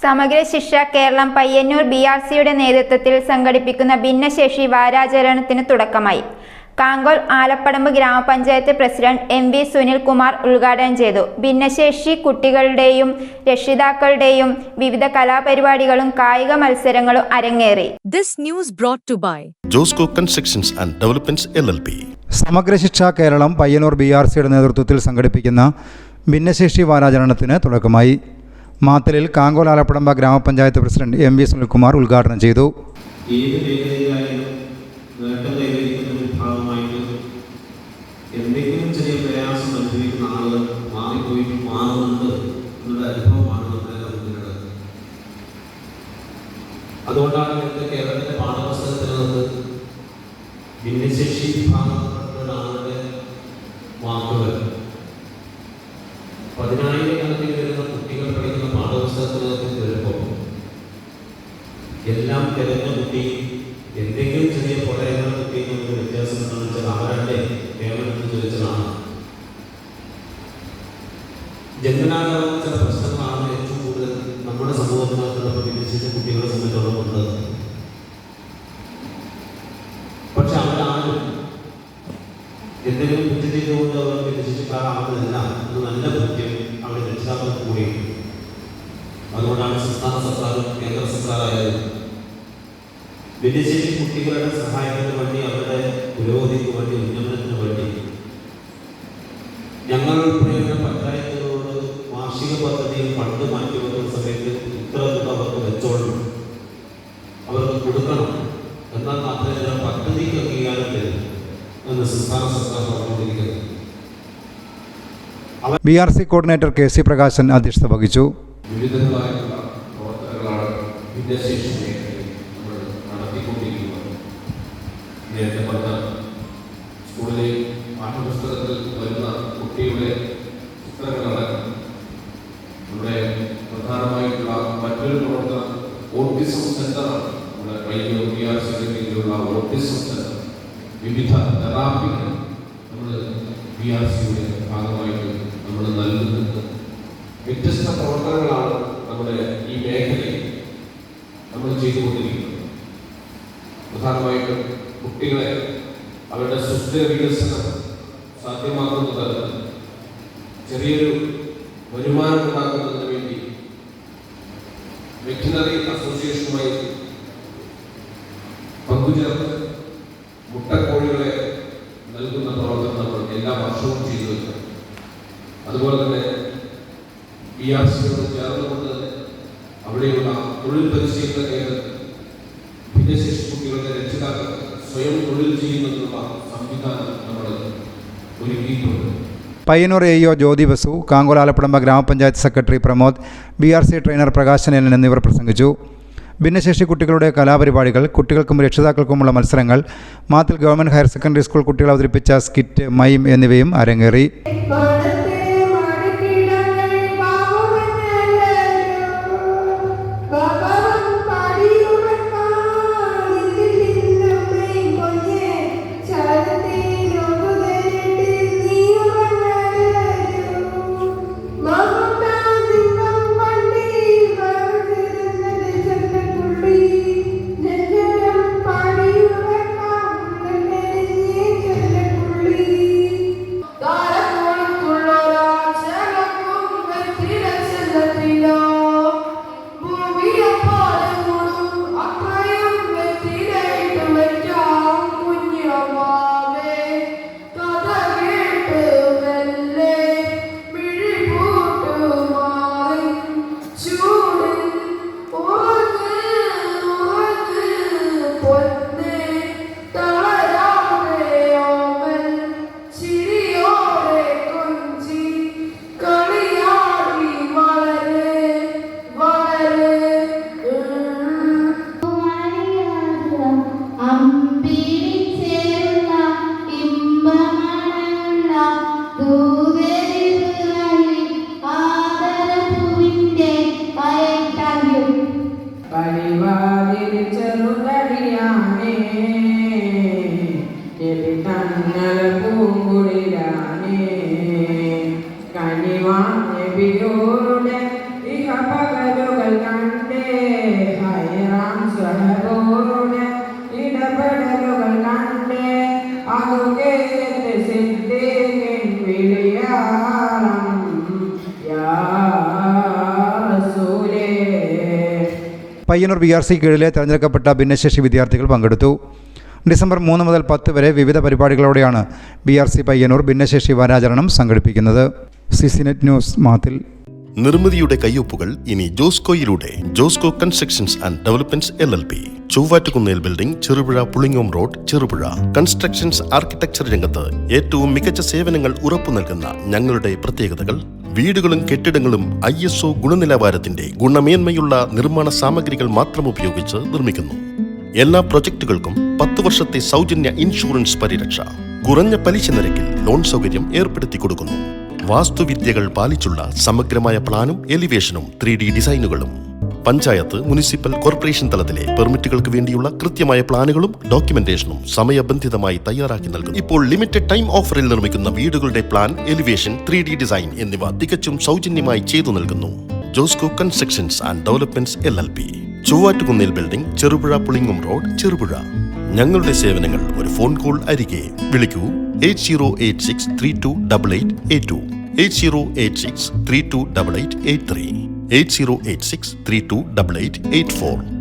സമഗ്ര ശിക്ഷ കേരളം പയ്യന്നൂർ BRCയുടെ നേതൃത്വത്തിൽ സംഘടിപ്പിക്കുന്ന ഭിന്നശേഷി വാരാചരണത്തിന് തുടക്കമായി. കാങ്കോൽ ആലപ്പടമ്പ് ഗ്രാമപഞ്ചായത്ത് പ്രസിഡന്റ് MV സുനിൽകുമാർ ഉദ്ഘാടനം ചെയ്തു. ഭിന്നശേഷി കുട്ടികളുടെയും രക്ഷിതാക്കളുടെയും വിവിധ കലാപരിപാടികളും കായിക മത്സരങ്ങളും അരങ്ങേറി. This news brought to by Josco constructions and developments LLP. സമഗ്ര ശിക്ഷ കേരളം പയ്യന്നൂർ BRCയുടെ നേതൃത്വത്തിൽ സംഘടിപ്പിക്കുന്ന ഭിന്നശേഷി വാരാചരണത്തിന് തുടക്കമായി. മാത്തലിൽ കാങ്കോൽ ആലപ്പടമ്പ ഗ്രാമപഞ്ചായത്ത് പ്രസിഡന്റ് MV സുനിൽകുമാർ ഉദ്ഘാടനം ചെയ്തു. എന്തെങ്കിലും ചെറിയ പ്രയാസം അനുഭവിക്കുന്ന ആളുകൾ മാറിപ്പോയി മാറുന്നുണ്ട് എന്നുള്ള അനുഭവമാണ് നമ്മുടെ മുന്നിലുള്ളത്. അതുകൊണ്ടാണ് ഇന്നത്തെ കേരളത്തിലെ പാഠപുസ്തകത്തിനകത്ത് ഭിന്നശേഷി വിഭാഗത്തിലുള്ള ആളുടെ വാക്കുകൾ 10,000-കണക്കിന് വരുന്ന കുട്ടികൾ പഠിക്കുന്ന പാഠപുസ്തകത്തിനകത്ത് വരുമ്പോൾ എല്ലാം തിരഞ്ഞ കുട്ടി എന്തെങ്കിലും ചെറിയ പോരായ്മ കുട്ടി എന്നൊരു വ്യത്യാസം എന്താണെന്ന് വെച്ചാൽ അവരുടെ കേവലമെന്ന് ചോദിച്ചതാണ്. ജന്മനാകാവുന്ന ചില പ്രശ്നങ്ങളാണ് ഏറ്റവും കൂടുതൽ നമ്മുടെ സമൂഹത്തിനകത്തുള്ള ഭിന്നശേഷി കുട്ടികളെ സംബന്ധിച്ചോളം ഉള്ളത്. പക്ഷെ അവരാരും എന്തെങ്കിലും കുറ്റം ചെയ്തുകൊണ്ട് അവർ ഭിന്നശേഷിക്കാരാവുന്നതല്ല എന്ന് നല്ല ബോധ്യം അവരുടെ രക്ഷിതാക്കൾക്ക് കൂടിയുണ്ട്. അതുകൊണ്ടാണ് സംസ്ഥാന സർക്കാരും കേന്ദ്ര സർക്കാരായാലും ഭിന്നശേഷി കുട്ടികളുടെ സഹായത്തിന് വേണ്ടി അവരുടെ പുരോഗതിക്ക് വേണ്ടി ഉന്നമനത്തിന് വേണ്ടി ഞങ്ങൾ ഉൾപ്പെടെയുള്ള പഞ്ചായത്തുകളോട് വാർഷിക പദ്ധതിയിൽ ഫണ്ട് മാറ്റി വെക്കുന്ന സമയത്ത് ഇത്ര തുക അവർക്ക് വെച്ചോളണം, അവർക്ക് കൊടുക്കണം, എന്നാൽ മാത്രമേ പദ്ധതിക്ക് അംഗീകാരം തരും എന്ന് സംസ്ഥാന സർക്കാർ പറഞ്ഞുകൊണ്ടിരിക്കുന്നത്. BRC കോർഡിനേറ്റർ KC പ്രകാശൻ അധ്യക്ഷത വഹിച്ചു. വിവിധങ്ങളായിട്ടുള്ള പ്രവർത്തനങ്ങളാണ് ഭിന്നശേഷി മേഖലയിൽ നമ്മൾ നടത്തിക്കൊണ്ടിരിക്കുന്നത്. നേരത്തെ പറഞ്ഞ സ്കൂളിലെ പാഠപുസ്തകത്തിൽ വരുന്ന കുട്ടിയുടെ ചിത്രങ്ങളടക്കം നമ്മുടെ പ്രധാനമായിട്ടുള്ള മറ്റൊരു പ്രവർത്തനം ഓട്ടിസം സെന്ററാണ്. നമ്മുടെ പയ്യന്നൂർ BRCയുടെ കീഴിലുള്ള ഓട്ടിസം സെന്റർ വിവിധ തെറാപ്പികൾ നമ്മൾ BRCയുടെ ഭാഗമായിട്ട് നമ്മൾ നൽകുന്നുണ്ട്. വ്യത്യസ്ത പ്രവർത്തനങ്ങളാണ് നമ്മുടെ ഈ മേഖലയിൽ നമ്മൾ ചെയ്തുകൊണ്ടിരിക്കുന്നത്. പ്രധാനമായിട്ടും കുട്ടികളെ അവരുടെ സുസ്ഥിര വികസനം സാധ്യമാക്കുന്ന തരത്തിൽ ചെറിയൊരു വരുമാനം ഉണ്ടാക്കുന്നതിന് വേണ്ടി വെറ്റിനറി അസോസിയേഷനുമായി പങ്കുചേർത്ത് മുട്ടക്കോഴികളെ നൽകുന്ന പ്രവർത്തനം നമ്മൾ എല്ലാ വർഷവും ചെയ്തു വെക്കണം. അതുപോലെ തന്നെ BRCയോട് ചേർന്നുകൊണ്ട് അവിടെയുള്ള തൊഴിൽ പരിശീലന കേന്ദ്രത്തിൽ ഭിന്നശേഷി കുട്ടികളുടെ രക്ഷിതാക്കൾ സ്വയം തൊഴിൽ ചെയ്യുന്നതിനുള്ള സംവിധാനം നമ്മൾ ഒരുക്കിയിട്ടുണ്ട്. പയ്യന്നൂർ AEO ജ്യോതി ബസു, കാങ്കോൽ ആലപ്പടമ്പ ഗ്രാമപഞ്ചായത്ത് സെക്രട്ടറി പ്രമോദ്, BRC ട്രെയിനർ പ്രകാശനേലൻ എന്നിവർ പ്രസംഗിച്ചു. ഭിന്നശേഷി കുട്ടികളുടെ കലാപരിപാടികൾ, കുട്ടികൾക്കും രക്ഷിതാക്കൾക്കുമുള്ള മത്സരങ്ങൾ, മാത്തിൽ ഗവൺമെൻറ് ഹയർ സെക്കൻഡറി സ്കൂൾ കുട്ടികൾ അവതരിപ്പിച്ച സ്കിറ്റ്, മൈം എന്നിവയും അരങ്ങേറി. കനിവാ നബിയോരുടെ ഇഹ പകലുകൾ കണ്ട പയ്യന്നൂർ BRC കീഴിലെ തിരഞ്ഞെടുക്കപ്പെട്ട ഭിന്നശേഷി വിദ്യാർത്ഥികൾ പങ്കെടുത്തു. ഡിസംബർ 3 മുതൽ 10 വരെ വിവിധ പരിപാടികളോടെയാണ് BRC പയ്യന്നൂർ ഭിന്നശേഷി വാരാചരണം സംഘടിപ്പിക്കുന്നത്. CCNet news മാത്തിൽ. നിർമ്മിതിയുടെ കയ്യൊപ്പുകൾ ഇനി ജോസ്കോയിലൂടെ. Josco constructions and developments LLP, Chovvattukunnel building, Cherupuzha Pulingome road, Cherupuzha. Constructions architecture രംഗത്ത് ഏറ്റവും മികച്ച സേവനങ്ങൾ ഉറപ്പു നൽകുന്ന ഞങ്ങളുടെ പ്രത്യേകതകൾ: വീടുകളും കെട്ടിടങ്ങളും ISO ഗുണനിലവാരത്തിന്റെ ഗുണമേന്മയുള്ള നിർമ്മാണ സാമഗ്രികൾ മാത്രം ഉപയോഗിച്ച് നിർമ്മിക്കുന്നു. എല്ലാ പ്രൊജക്ടുകൾക്കും 10 വർഷത്തെ സൗജന്യ ഇൻഷുറൻസ് പരിരക്ഷ. കുറഞ്ഞ പലിശ നിരക്കിൽ ലോൺ സൗകര്യം ഏർപ്പെടുത്തി കൊടുക്കുന്നു. വാസ്തുവിദ്യകൾ പാലിച്ചുള്ള സമഗ്രമായ പ്ലാനും എലിവേഷനും 3D ഡിസൈനുകളും. പഞ്ചായത്ത്, മുനിസിപ്പൽ, കോർപ്പറേഷൻ തലത്തിലെ പെർമിറ്റുകൾക്ക് വേണ്ടിയുള്ള കൃത്യമായ പ്ലാനുകളും ഡോക്യുമെന്റേഷനും സമയബന്ധിതമായി തയ്യാറാക്കി നൽകുന്നു. ഇപ്പോൾ ലിമിറ്റഡ് ടൈം ഓഫറിൽ നിർമ്മിക്കുന്ന വീടുകളുടെ പ്ലാൻ, എലിവേഷൻ, 3D ഡിസൈൻ എന്നിവ തികച്ചും സൗജന്യമായി ചെയ്തു നൽകുന്നു. Josco constructions and developments LLP, Chovvattukunnel building, Cherupuzha Pulingome road, Cherupuzha. ഞങ്ങളുടെ സേവനങ്ങൾ ഒരു ഫോൺ കോൾ അരികെ. വിളിക്കൂ 8086328882, 8086328883, 8086328884.